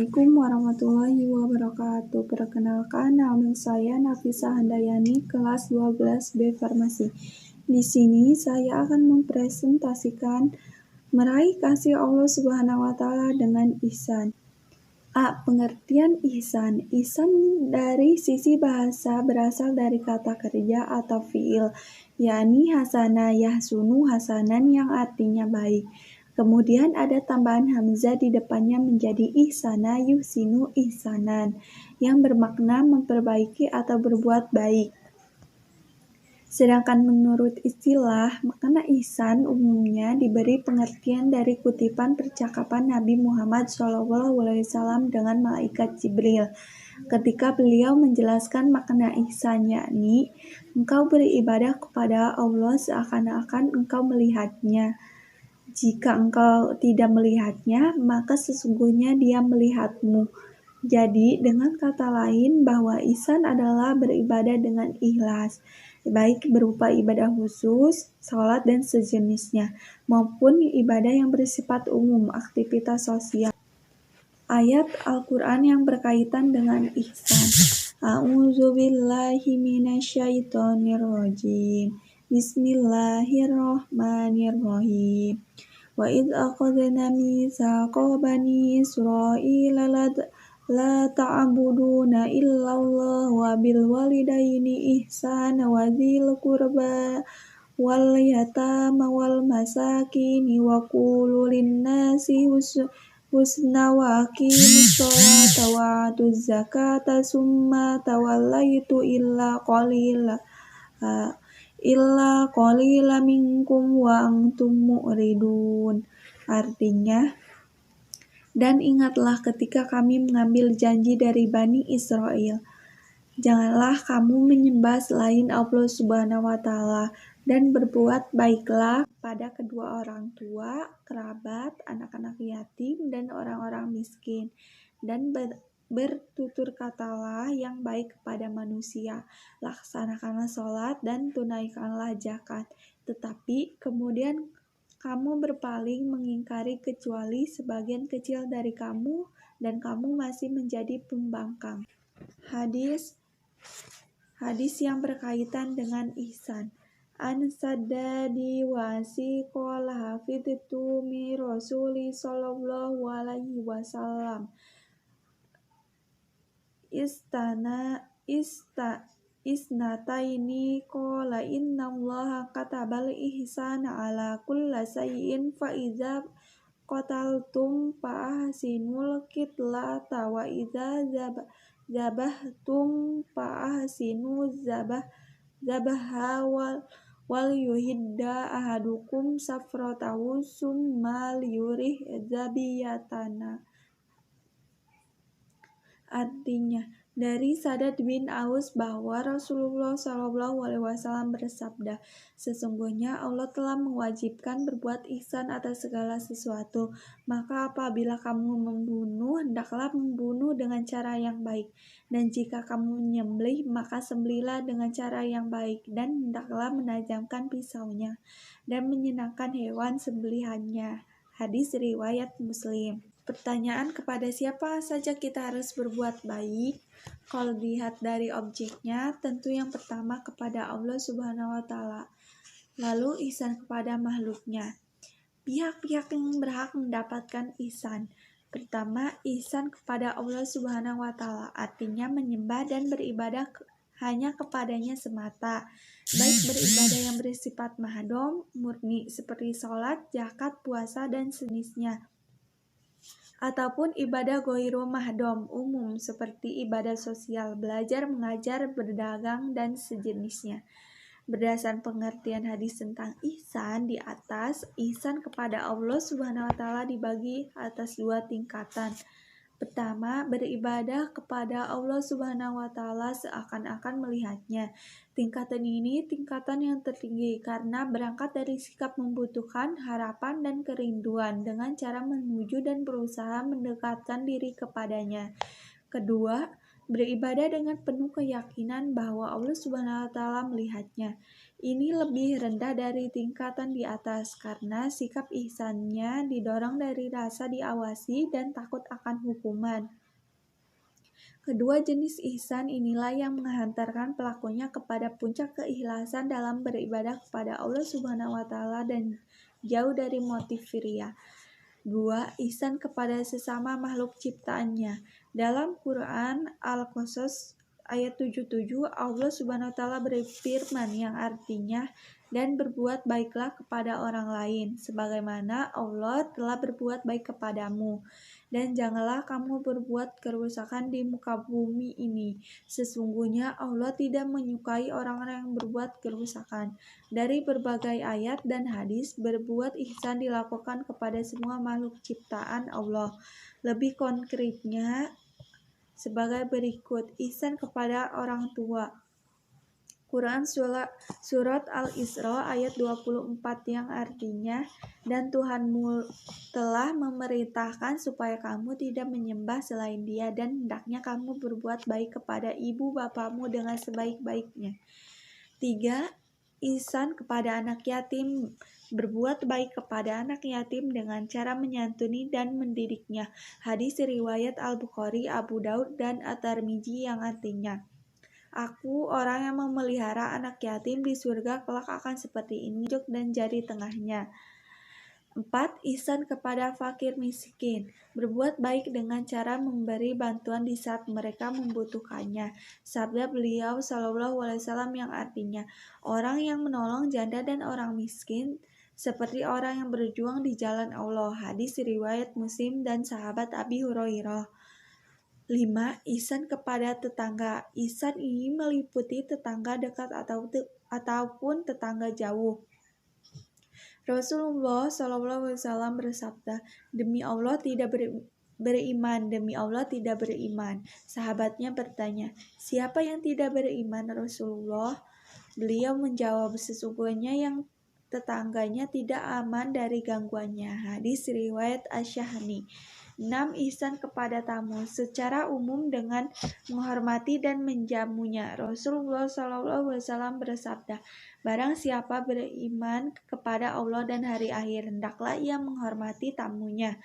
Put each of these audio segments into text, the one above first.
Assalamualaikum warahmatullahi wabarakatuh. Perkenalkan, nama saya Nafisa Handayani, kelas 12B Farmasi. Di sini saya akan mempresentasikan meraih kasih Allah Subhanahu wa Ta'ala dengan ihsan. A. Pengertian ihsan. Ihsan dari sisi bahasa berasal dari kata kerja atau fiil, yakni hasana yahsunu hasanan yang artinya baik. Kemudian ada tambahan hamzah di depannya menjadi ihsana yuhsinu ihsanan yang bermakna memperbaiki atau berbuat baik. Sedangkan menurut istilah, makna ihsan umumnya diberi pengertian dari kutipan percakapan Nabi Muhammad SAW dengan malaikat Jibril. Ketika beliau menjelaskan makna ihsan, yakni engkau beribadah kepada Allah seakan-akan engkau melihatnya. Jika engkau tidak melihatnya, maka sesungguhnya Dia melihatmu. Jadi, dengan kata lain bahwa ihsan adalah beribadah dengan ikhlas, baik berupa ibadah khusus, sholat dan sejenisnya, maupun ibadah yang bersifat umum, aktivitas sosial. Ayat Al-Quran yang berkaitan dengan ihsan. A'udzubillahi minasyaitonirrajim. Bismillahirrahmanirrahim. Wa idh akhadna mitsaqa bani Israila la ta'buduna illallah wa bil walidaini ihsana wa dzil qurba wal yatama wal masakin wa qulu lin-nasi husna wa aqimus sholata wa atuz zakata summa tawallaitu illa qalila minkum wa antum mu'ridun. Artinya, dan ingatlah ketika kami mengambil janji dari Bani Israel, janganlah kamu menyembah selain Allah Subhanahu wa Ta'ala, dan berbuat baiklah pada kedua orang tua, kerabat, anak-anak yatim, dan orang-orang miskin, dan bertutur katalah yang baik kepada manusia, laksanakanlah sholat dan tunaikanlah zakat. Tetapi kemudian kamu berpaling mengingkari kecuali sebagian kecil dari kamu, dan kamu masih menjadi pembangkang. Hadis yang berkaitan dengan ihsan. An Saddadi wasi qala hafidtu mi Rasuli sallallahu alaihi wasallam isnataini qala innallaha katabal ihsana ala kulli shay'in fa idza qataltum fa ahsinul qitlata wa idza zabahtum fa ahsinu zabaha wal yuhidda ahadukum safratahu summa liyurih zabiyatana. Artinya, dari Sadad bin Aus bahwa Rasulullah SAW bersabda, sesungguhnya Allah telah mewajibkan berbuat ihsan atas segala sesuatu. Maka apabila kamu membunuh, hendaklah membunuh dengan cara yang baik. Dan jika kamu menyembelih, maka sembelihlah dengan cara yang baik. Dan hendaklah menajamkan pisaunya dan menyenangkan hewan sembelihannya. Hadis riwayat Muslim. Pertanyaan, kepada siapa saja kita harus berbuat baik? Kalau dilihat dari objeknya, tentu yang pertama kepada Allah Subhanahu wa Ta'ala. Lalu ihsan kepada makhluknya. Pihak-pihak yang berhak mendapatkan ihsan. Pertama, ihsan kepada Allah Subhanahu wa Ta'ala, artinya menyembah dan beribadah hanya kepadanya semata. Baik beribadah yang bersifat mahdom, murni seperti sholat, zakat, puasa, dan sejenisnya, ataupun ibadah ghairu mahdom, umum seperti ibadah sosial, belajar, mengajar, berdagang, dan sejenisnya. Berdasarkan pengertian hadis tentang ihsan di atas, ihsan kepada Allah Subhanahu wa Ta'ala dibagi atas dua tingkatan. Pertama, beribadah kepada Allah Subhanahu wa Ta'ala seakan-akan melihatnya. Tingkatan ini tingkatan yang tertinggi karena berangkat dari sikap membutuhkan, harapan, dan kerinduan dengan cara menuju dan berusaha mendekatkan diri kepadanya. Kedua, beribadah dengan penuh keyakinan bahwa Allah Subhanahu wa Ta'ala melihatnya. Ini lebih rendah dari tingkatan di atas karena sikap ihsannya didorong dari rasa diawasi dan takut akan hukuman. Kedua jenis ihsan inilah yang menghantarkan pelakunya kepada puncak keikhlasan dalam beribadah kepada Allah Subhanahu wa Ta'ala dan jauh dari motif ria. 2. Ihsan kepada sesama makhluk ciptaannya. Dalam Quran Al-Qasas ayat 77, Allah Subhanahu wa Ta'ala berfirman yang artinya, dan berbuat baiklah kepada orang lain sebagaimana Allah telah berbuat baik kepadamu, dan janganlah kamu berbuat kerusakan di muka bumi ini. Sesungguhnya Allah tidak menyukai orang-orang yang berbuat kerusakan. Dari berbagai ayat dan hadis, berbuat ihsan dilakukan kepada semua makhluk ciptaan Allah. Lebih konkretnya sebagai berikut: ihsan kepada orang tua. Quran Surat Al-Isra ayat 24 yang artinya, dan Tuhanmu telah memerintahkan supaya kamu tidak menyembah selain Dia, dan hendaknya kamu berbuat baik kepada ibu bapamu dengan sebaik-baiknya. 3. Ihsan kepada anak yatim. Berbuat baik kepada anak yatim dengan cara menyantuni dan mendidiknya. Hadis riwayat Al-Bukhari, Abu Daud, dan At-Tirmidzi yang artinya, aku orang yang memelihara anak yatim di surga kelak akan seperti ini, juk dan jari tengahnya. 4. Ihsan kepada fakir miskin. Berbuat baik dengan cara memberi bantuan di saat mereka membutuhkannya. Sabda beliau Shallallahu Alaihi Wasallam yang artinya, orang yang menolong janda dan orang miskin seperti orang yang berjuang di jalan Allah. Hadis riwayat Muslim dan sahabat Abi Hurairah. 5. Ihsan kepada tetangga. Ihsan ini meliputi tetangga dekat ataupun tetangga jauh. Rasulullah SAW bersabda, demi Allah tidak beriman, demi Allah tidak beriman. Sahabatnya bertanya, siapa yang tidak beriman Rasulullah? Beliau menjawab, sesungguhnya yang tetangganya tidak aman dari gangguannya. Hadis riwayat Asy-Syahrani. 6. Ihsan kepada tamu secara umum dengan menghormati dan menjamunya. Rasulullah SAW bersabda, barang siapa beriman kepada Allah dan hari akhir, hendaklah ia menghormati tamunya.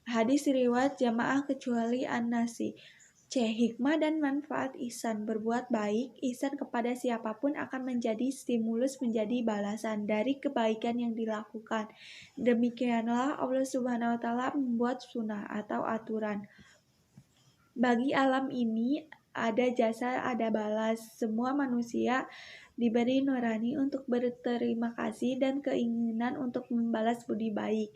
Hadis riwayat jamaah kecuali An-Nasi. C. Hikmah dan manfaat ihsan. Berbuat baik, ihsan kepada siapapun akan menjadi stimulus menjadi balasan dari kebaikan yang dilakukan. Demikianlah Allah Subhanahu wa Ta'ala membuat sunnah atau aturan. Bagi alam ini ada jasa, ada balas. Semua manusia diberi nurani untuk berterima kasih dan keinginan untuk membalas budi baik.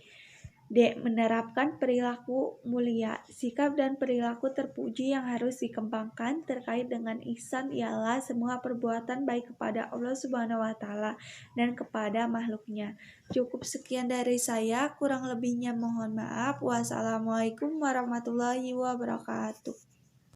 D. Menerapkan perilaku mulia. Sikap dan perilaku terpuji yang harus dikembangkan terkait dengan ihsan ialah semua perbuatan baik kepada Allah Subhanahu wa Ta'ala dan kepada makhluknya. Cukup sekian dari saya, kurang lebihnya mohon maaf. Wassalamualaikum warahmatullahi wabarakatuh.